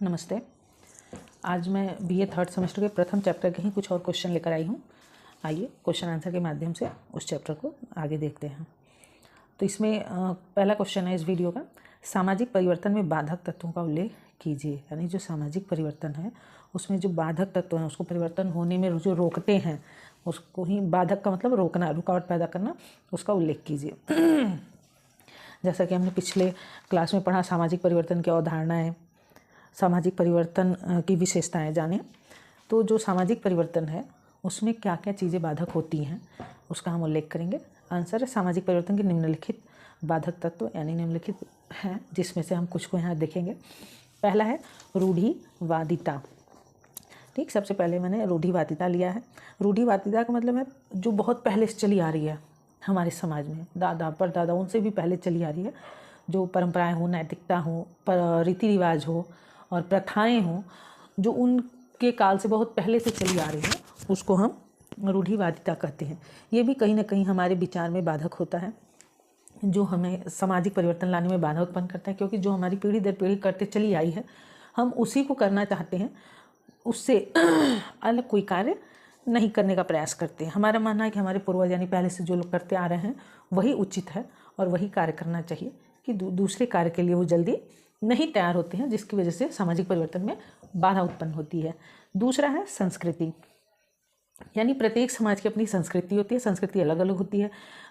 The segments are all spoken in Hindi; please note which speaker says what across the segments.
Speaker 1: नमस्ते। आज मैं बीए थर्ड सेमेस्टर के प्रथम चैप्टर के ही कुछ और क्वेश्चन लेकर आई हूँ। आइए क्वेश्चन आंसर के माध्यम से उस चैप्टर को आगे देखते हैं। तो इसमें पहला क्वेश्चन है इस वीडियो का, सामाजिक परिवर्तन में बाधक तत्वों का उल्लेख कीजिए। यानी जो सामाजिक परिवर्तन है उसमें जो बाधक तत्व हैं, उसको परिवर्तन होने में जो रोकते हैं, उसको ही बाधक का मतलब रोकना, रुकावट पैदा करना, उसका उल्लेख कीजिए। जैसा कि हमने पिछले क्लास में पढ़ा, सामाजिक परिवर्तन की अवधारणाएं, सामाजिक परिवर्तन की विशेषताएं जाने। तो जो सामाजिक परिवर्तन है उसमें क्या क्या चीज़ें बाधक होती हैं उसका हम उल्लेख करेंगे। आंसर है सामाजिक परिवर्तन के निम्नलिखित बाधक तत्व, यानी निम्नलिखित हैं जिसमें से हम कुछ को यहाँ देखेंगे। पहला है रूढ़िवादिता। ठीक, सबसे पहले मैंने रूढ़िवादिता लिया है। रूढ़िवादिता का मतलब है जो बहुत पहले से चली आ रही है हमारे समाज में, दादा परदादाओं से भी पहले चली आ रही है। जो परंपराएं हो, नैतिकता हो, रीति रिवाज हो और प्रथाएं हों, जो उनके काल से बहुत पहले से चली आ रही है, उसको हम रूढ़िवादिता कहते हैं। ये भी कहीं ना कहीं हमारे विचार में बाधक होता है, जो हमें सामाजिक परिवर्तन लाने में बाधा उत्पन्न करता है। क्योंकि जो हमारी पीढ़ी दर पीढ़ी करते चली आई है, हम उसी को करना चाहते हैं, उससे अलग कोई कार्य नहीं करने का प्रयास करते हैं। हमारा मानना है कि हमारे पूर्वज यानी पहले से जो लोग करते आ रहे हैं वही उचित है और वही कार्य करना चाहिए, कि दूसरे कार्य के लिए वो जल्दी नहीं तैयार होते हैं, जिसकी वजह से सामाजिक परिवर्तन में बाधा उत्पन्न होती है। दूसरा है संस्कृति, यानी प्रत्येक समाज की अपनी संस्कृति होती है। संस्कृति अलग अलग होती है,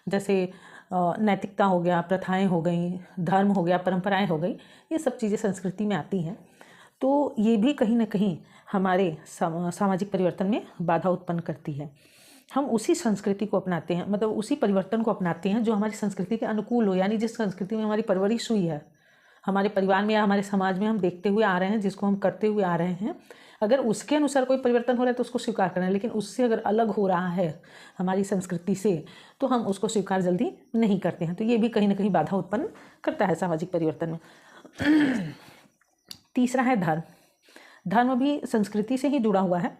Speaker 1: जैसे नैतिकता हो गया, प्रथाएं हो गई, धर्म हो गया, परंपराएं हो गई, ये सब चीज़ें संस्कृति में आती हैं। तो ये भी कहीं ना कहीं हमारे सामाजिक परिवर्तन में बाधा उत्पन्न करती है। हम उसी संस्कृति को अपनाते हैं, मतलब उसी परिवर्तन को अपनाते हैं जो हमारी संस्कृति के अनुकूल हो, यानी जिस संस्कृति में हमारी परवरिश हुई है, हमारे परिवार में या हमारे समाज में हम देखते हुए आ रहे हैं, जिसको हम करते हुए आ रहे हैं, अगर उसके अनुसार कोई परिवर्तन हो रहा है तो उसको स्वीकार करना है। लेकिन उससे अगर अलग हो रहा है हमारी संस्कृति से, तो हम उसको स्वीकार जल्दी नहीं करते हैं। तो ये भी कहीं ना कहीं बाधा उत्पन्न करता है सामाजिक परिवर्तन में। तीसरा है धर्म। धर्म भी संस्कृति से ही जुड़ा हुआ है।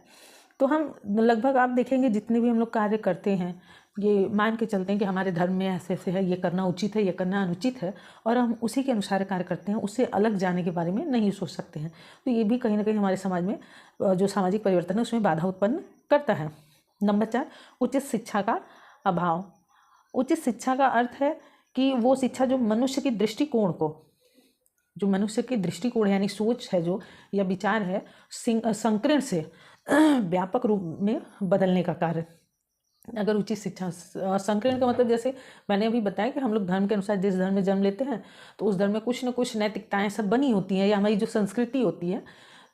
Speaker 1: तो हम लगभग आप देखेंगे जितने भी हम लोग कार्य करते हैं, ये मान के चलते हैं कि हमारे धर्म में ऐसे ऐसे है, ये करना उचित है, ये करना अनुचित है, और हम उसी के अनुसार कार्य करते हैं, उससे अलग जाने के बारे में नहीं सोच सकते हैं। तो ये भी कहीं ना कहीं हमारे समाज में जो सामाजिक परिवर्तन है उसमें बाधा उत्पन्न करता है। नंबर 4, उचित शिक्षा का अभाव। उचित शिक्षा का अर्थ है कि वो शिक्षा जो मनुष्य की दृष्टिकोण को, जो मनुष्य की दृष्टिकोण यानी सोच है जो, या विचार है, संकीर्ण से व्यापक रूप में बदलने का कार्य। अगर उचित शिक्षा, संकीर्ण का मतलब जैसे मैंने अभी बताया कि हम लोग धर्म के अनुसार जिस धर्म में जन्म लेते हैं, तो उस धर्म में कुछ न कुछ नैतिकताएं सब बनी होती हैं, या हमारी जो संस्कृति होती है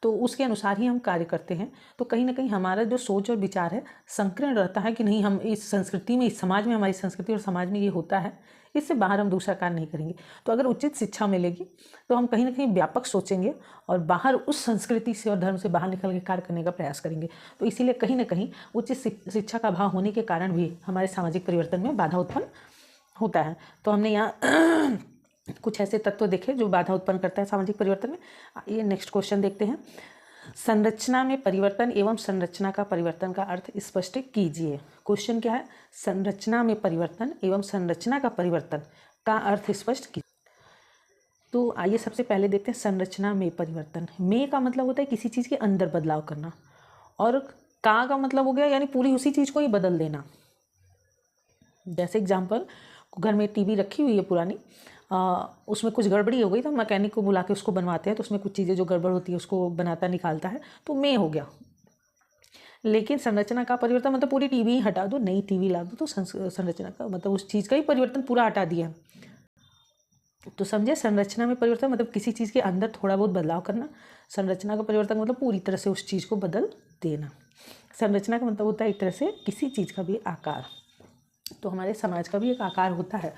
Speaker 1: तो उसके अनुसार ही हम कार्य करते हैं। तो कहीं ना कहीं हमारा जो सोच और विचार है संकीर्ण रहता है कि नहीं, हम इस संस्कृति में, इस समाज में, हमारी संस्कृति और समाज में ये होता है, इससे बाहर हम दूसरा कार्य नहीं करेंगे। तो अगर उचित शिक्षा मिलेगी तो हम कहीं ना कहीं व्यापक सोचेंगे और बाहर उस संस्कृति से और धर्म से बाहर निकल के कार्य करने का प्रयास करेंगे। तो इसीलिए कहीं ना कहीं उचित शिक्षा का अभाव होने के कारण भी हमारे सामाजिक परिवर्तन में बाधा उत्पन्न होता है। तो हमने यहाँ कुछ ऐसे तत्व देखे जो बाधा उत्पन्न करता है सामाजिक परिवर्तन में। ये नेक्स्ट क्वेश्चन देखते हैं। संरचना में परिवर्तन एवं संरचना का परिवर्तन का अर्थ स्पष्ट कीजिए। क्वेश्चन क्या है? संरचना में परिवर्तन एवं संरचना का परिवर्तन का अर्थ स्पष्ट कीजिए। तो आइए सबसे पहले देखते हैं संरचना में परिवर्तन। में का मतलब होता है किसी चीज़ के अंदर बदलाव करना, और का मतलब हो गया यानी पूरी उसी चीज़ को ही बदल देना। जैसे एग्जाम्पल, घर में टीवी रखी हुई है पुरानी, उसमें कुछ गड़बड़ी हो गई तो मैकेनिक को बुला के उसको बनवाते हैं, तो उसमें कुछ चीज़ें जो गड़बड़ होती है उसको बनाता निकालता है, तो में हो गया। लेकिन संरचना का परिवर्तन मतलब पूरी टीवी ही हटा दो, नई टीवी ला दो, तो संरचना का मतलब उस चीज़ का ही परिवर्तन पूरा हटा दिया। तो समझे, संरचना में परिवर्तन मतलब किसी चीज़ के अंदर थोड़ा बहुत बदलाव करना। संरचना का परिवर्तन मतलब पूरी तरह से उस चीज़ को बदल देना। संरचना का मतलब होता है एक तरह से किसी चीज़ का भी आकार। तो हमारे समाज का भी एक आकार होता है,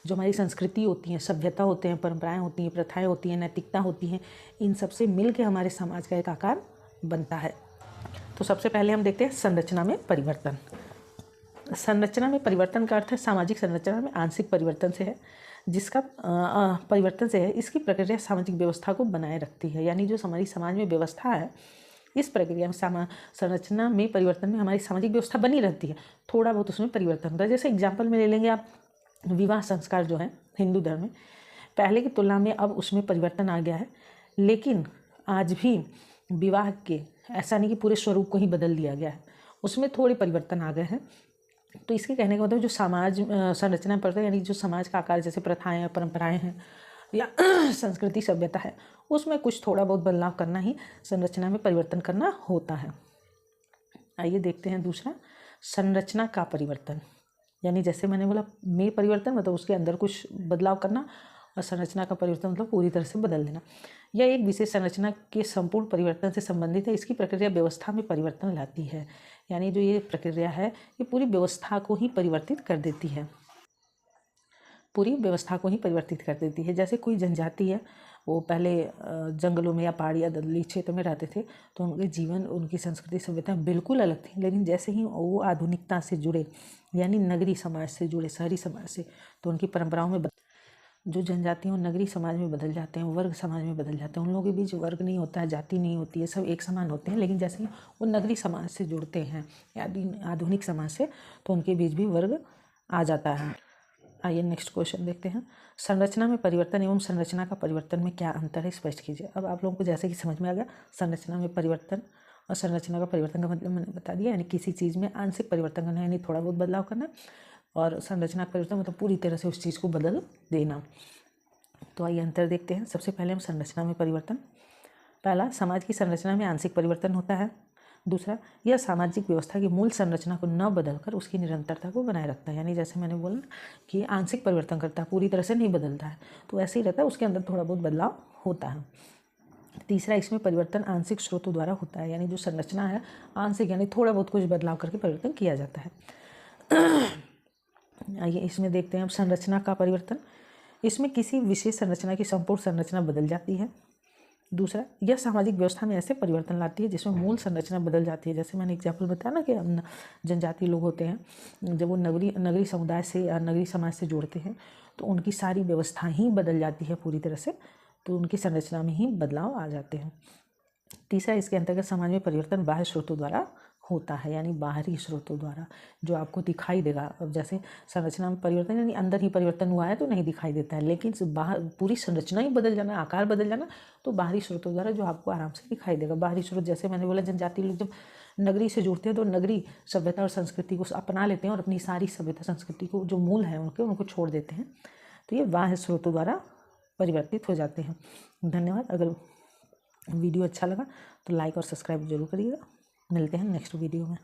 Speaker 1: जो हमारी संस्कृति होती है, सभ्यता होते हैं, परंपराएं होती हैं, प्रथाएं होती हैं, नैतिकता होती हैं, इन सब से मिल के हमारे समाज का एक आकार बनता है। तो सबसे पहले हम देखते हैं संरचना में परिवर्तन। संरचना में परिवर्तन का अर्थ है सामाजिक संरचना में आंशिक परिवर्तन से है, जिसका परिवर्तन से है, इसकी प्रक्रिया सामाजिक व्यवस्था को बनाए रखती है। यानी जो हमारी समाज में व्यवस्था है, इस प्रक्रिया में संरचना में परिवर्तन में हमारी सामाजिक व्यवस्था बनी रहती है, थोड़ा बहुत उसमें परिवर्तन होता है। जैसे एग्जाम्पल में ले लेंगे आप, विवाह संस्कार जो है हिंदू धर्म में, पहले की तुलना में अब उसमें परिवर्तन आ गया है, लेकिन आज भी विवाह के ऐसा नहीं कि पूरे स्वरूप को ही बदल दिया गया है, उसमें थोड़े परिवर्तन आ गए हैं। तो इसके कहने का मतलब जो समाज संरचना पड़ता है, यानी जो समाज का आकार, जैसे प्रथाएं परंपराएं हैं या संस्कृति सभ्यता है, उसमें कुछ थोड़ा बहुत बदलाव करना ही संरचना में परिवर्तन करना होता है। आइए देखते हैं दूसरा, संरचना का परिवर्तन। यानी जैसे मैंने बोला में परिवर्तन मतलब उसके अंदर कुछ बदलाव करना, और संरचना का परिवर्तन मतलब पूरी तरह से बदल देना। यह एक विशेष संरचना के संपूर्ण परिवर्तन से संबंधित है। इसकी प्रक्रिया व्यवस्था में परिवर्तन लाती है। यानी जो ये प्रक्रिया है ये पूरी व्यवस्था को ही परिवर्तित कर देती है, पूरी व्यवस्था को ही परिवर्तित कर देती है। जैसे कोई जनजाति है, वो पहले जंगलों में या पहाड़ी या दलदली क्षेत्र में रहते थे, तो उनके जीवन, उनकी संस्कृति सभ्यता बिल्कुल अलग थी। लेकिन जैसे ही वो आधुनिकता से जुड़े, यानी नगरी समाज से जुड़े, शहरी समाज से, तो उनकी परंपराओं में जो जनजाति हैं नगरी समाज में बदल जाते हैं, वर्ग समाज में बदल जाते हैं। उन लोगों के बीच वर्ग नहीं होता है, जाति नहीं होती है, सब एक समान होते हैं। लेकिन जैसे ही वो नगरी समाज से जुड़ते हैं या आधुनिक समाज से, तो उनके बीच भी वर्ग आ जाता है। आइए नेक्स्ट क्वेश्चन देखते हैं, संरचना में परिवर्तन एवं संरचना का परिवर्तन में क्या अंतर है, स्पष्ट कीजिए। अब आप लोगों को जैसे कि समझ में आ गया, संरचना में परिवर्तन और संरचना का परिवर्तन का मतलब मैंने बता दिया, यानी किसी चीज़ में आंशिक परिवर्तन करना, यानी थोड़ा बहुत बदलाव करना, और संरचना का परिवर्तन मतलब पूरी तरह से उस चीज़ को बदल देना। तो आइए अंतर देखते हैं। सबसे पहले हम संरचना में परिवर्तन। पहला, समाज की संरचना में आंशिक परिवर्तन होता है। दूसरा, यह सामाजिक व्यवस्था की मूल संरचना को न बदलकर उसकी निरंतरता को बनाए रखता है। यानी जैसे मैंने बोला कि आंशिक परिवर्तन करता है, पूरी तरह से नहीं बदलता है, तो ऐसे ही रहता है, उसके अंदर थोड़ा बहुत बदलाव होता है। तीसरा, इसमें परिवर्तन आंशिक स्रोतों द्वारा होता है। यानी जो संरचना है आंशिक, यानी थोड़ा बहुत कुछ बदलाव करके परिवर्तन किया जाता है। आइए इसमें देखते हैं अब संरचना का परिवर्तन। इसमें किसी विशेष संरचना की संपूर्ण संरचना बदल जाती है। दूसरा, यह सामाजिक व्यवस्था में ऐसे परिवर्तन लाती है जिसमें मूल संरचना बदल जाती है। जैसे मैंने एग्जाम्पल बताया ना कि जनजाति लोग होते हैं, जब वो नगरी समुदाय से या नगरी समाज से जुड़ते हैं, तो उनकी सारी व्यवस्था ही बदल जाती है पूरी तरह से, तो उनकी संरचना में ही बदलाव आ जाते हैं। तीसरा, इसके अंतर्गत समाज में परिवर्तन बाह्य स्रोतों द्वारा होता है, यानी बाहरी स्रोतों द्वारा जो आपको दिखाई देगा। अब जैसे संरचना में परिवर्तन यानी अंदर ही परिवर्तन हुआ है तो नहीं दिखाई देता है, लेकिन बाहर पूरी संरचना ही बदल जाना, आकार बदल जाना, तो बाहरी स्रोतों द्वारा जो आपको आराम से दिखाई देगा। बाहरी स्रोत जैसे मैंने बोला, जनजाति लोग जब नगरी से जुड़ते हैं तो नगरी सभ्यता और संस्कृति को अपना लेते हैं और अपनी सारी सभ्यता संस्कृति को जो मूल है उनको छोड़ देते हैं, तो ये बाह्य स्रोतों द्वारा परिवर्तित हो जाते हैं। धन्यवाद। अगर वीडियो अच्छा लगा तो लाइक और सब्सक्राइब जरूर करिएगा। मिलते हैं नेक्स्ट वीडियो में।